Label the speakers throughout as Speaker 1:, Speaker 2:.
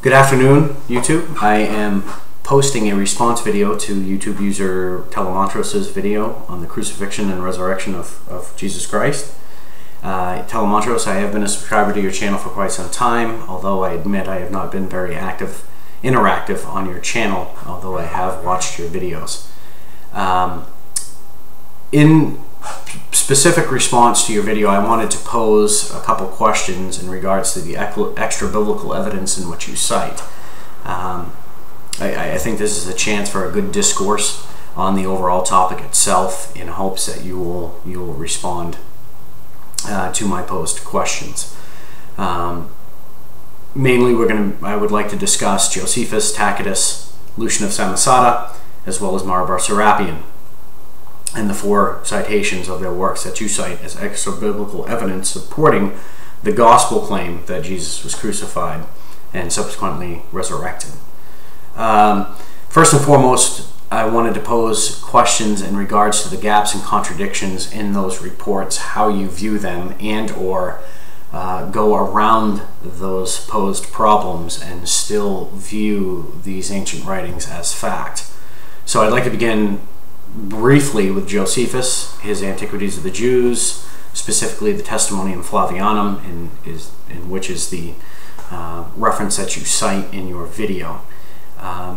Speaker 1: Good afternoon, YouTube. I am posting a response video to YouTube user Telemontros's video on the crucifixion and resurrection of Jesus Christ. Telemontros, I have been a subscriber to your channel for quite some time, although I admit I have not been very interactive on your channel, although I have watched your videos. In specific response to your video, I wanted to pose a couple questions in regards to the extra biblical evidence in which you cite. I think this is a chance for a good discourse on the overall topic itself, in hopes that you will respond to my posed questions. Mainly, I would like to discuss Josephus, Tacitus, Lucian of Samosata, as well as Bar-Serapion, and the four citations of their works that you cite as extra biblical evidence supporting the gospel claim that Jesus was crucified and subsequently resurrected. First and foremost, I wanted to pose questions in regards to the gaps and contradictions in those reports, how you view them, and or go around those posed problems and still view these ancient writings as fact. So I'd like to begin briefly with Josephus, his Antiquities of the Jews, specifically the Testimonium Flavianum, in which is the reference that you cite in your video.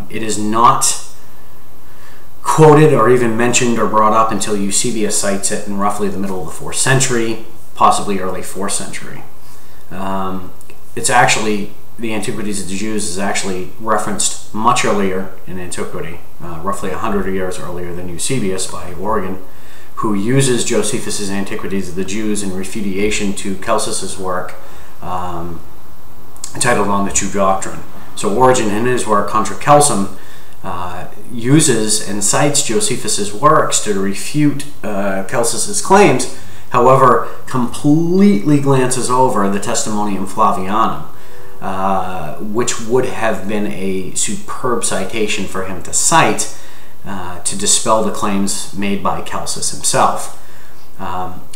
Speaker 1: It is not quoted or even mentioned or brought up until Eusebius cites it in roughly the middle of the 4th century, possibly early 4th century. It's actually, the Antiquities of the Jews is actually referenced much earlier in antiquity, roughly 100 years earlier than Eusebius by Origen, who uses Josephus's Antiquities of the Jews in refutation to Celsus's work entitled On the True Doctrine. So Origen, in his work Contra Celsum, uses and cites Josephus's works to refute Celsus's claims, however, completely glances over the Testimonium Flavianum, which would have been a superb citation for him to cite to dispel the claims made by Celsus himself.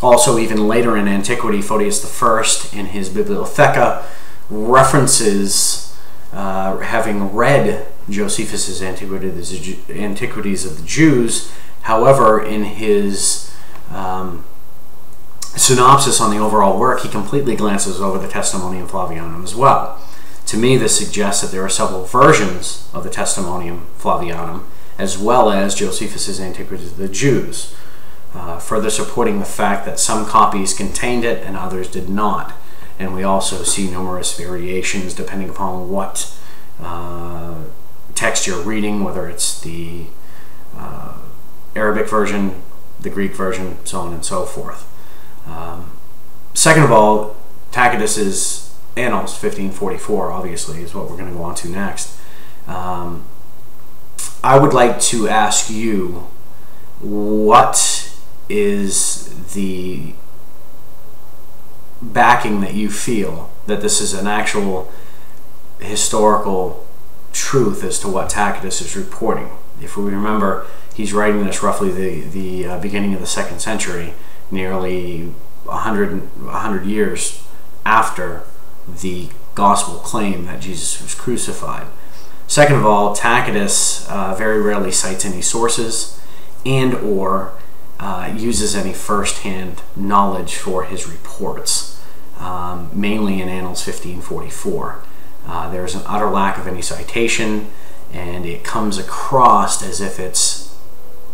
Speaker 1: Also, even later in antiquity, Photius I, in his Bibliotheca, references having read Josephus's Antiquities of the Jews. However, in his synopsis on the overall work, he completely glances over the Testimonium Flavianum as well. To me, this suggests that there are several versions of the Testimonium Flavianum, as well as Josephus's Antiquities of the Jews, further supporting the fact that some copies contained it and others did not. And we also see numerous variations depending upon what text you're reading, whether it's the Arabic version, the Greek version, so on and so forth. Second of all, Tacitus's Annals 1544, obviously, is what we're going to go on to next. I would like to ask you, what is the backing that you feel that this is an actual historical truth as to what Tacitus is reporting? If we remember, he's writing this roughly the beginning of the 2nd century, nearly 100 years after the gospel claim that Jesus was crucified. Second of all, Tacitus very rarely cites any sources and or uses any first-hand knowledge for his reports, mainly in Annals 1544. There's an utter lack of any citation, and it comes across as if it's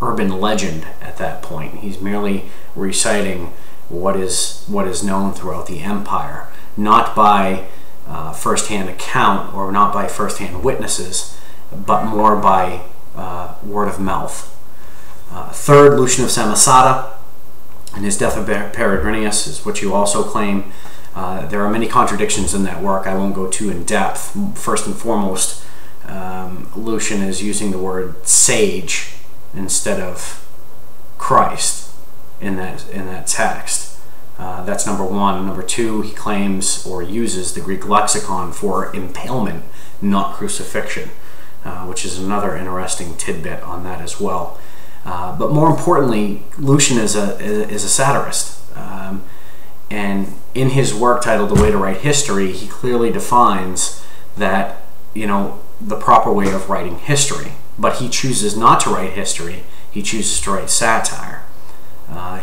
Speaker 1: urban legend at that point. He's merely reciting what is known throughout the empire, not by first-hand account or not by first-hand witnesses, but more by word of mouth. Third, Lucian of Samosata, in his Death of Peregrinius, is what you also claim. There are many contradictions in that work. I won't go too in depth. First and foremost, Lucian is using the word sage instead of Christ in that text. That's number one. Number two, he claims or uses the Greek lexicon for impalement, not crucifixion, which is another interesting tidbit on that as well. But more importantly, Lucian is a satirist. And in his work titled The Way to Write History, he clearly defines that the proper way of writing history. But he chooses not to write history. He chooses to write satire.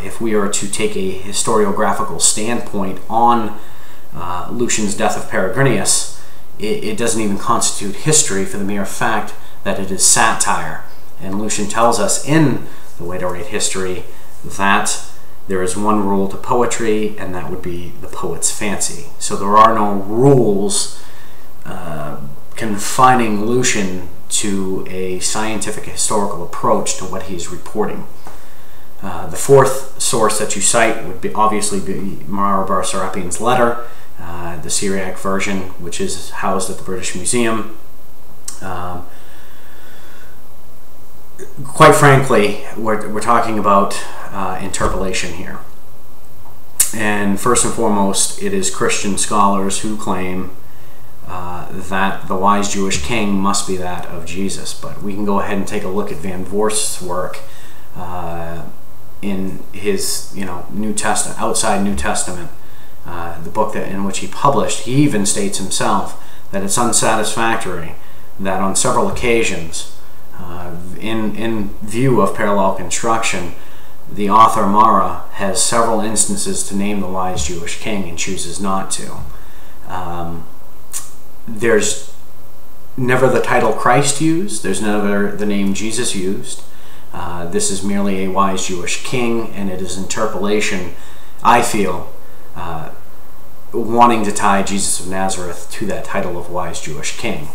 Speaker 1: If we are to take a historiographical standpoint on Lucian's death of Peregrinius, it doesn't even constitute history for the mere fact that it is satire. And Lucian tells us in The Way to Write History that there is one rule to poetry, and that would be the poet's fancy. So there are no rules confining Lucian to a scientific historical approach to what he's reporting. The fourth source that you cite would obviously be Bar-Serapion's letter, the Syriac version, which is housed at the British Museum. Quite frankly, we're talking about interpolation here. And first and foremost, it is Christian scholars who claim that the wise Jewish king must be that of Jesus. But we can go ahead and take a look at Van Voorst's work in his New Testament, outside New Testament, the book in which he published. He even states himself that it's unsatisfactory that on several occasions, in view of parallel construction, the author Mara has several instances to name the wise Jewish king and chooses not to. There's never the title Christ used. There's never the name Jesus used. This is merely a wise Jewish king, and it is interpolation, I feel, wanting to tie Jesus of Nazareth to that title of wise Jewish king.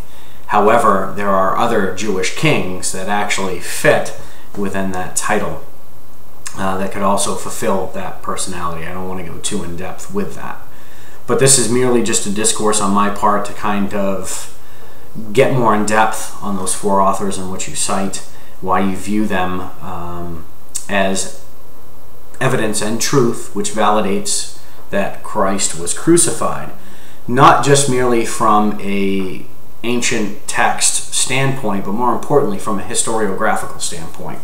Speaker 1: However, there are other Jewish kings that actually fit within that title that could also fulfill that personality. I don't want to go too in depth with that. But this is merely just a discourse on my part to kind of get more in depth on those four authors in which you cite, why you view them as evidence and truth which validates that Christ was crucified, not just merely from a ancient text standpoint, but more importantly from a historiographical standpoint.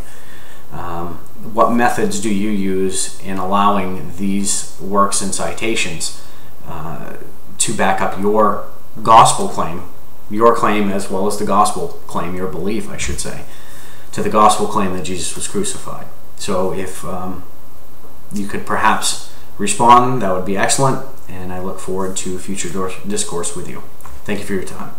Speaker 1: What methods do you use in allowing these works and citations to back up your gospel claim, as well as the gospel claim, your belief, I should say, to the gospel claim that Jesus was crucified? So if you could perhaps respond, that would be excellent, and I look forward to future discourse with you. Thank you for your time.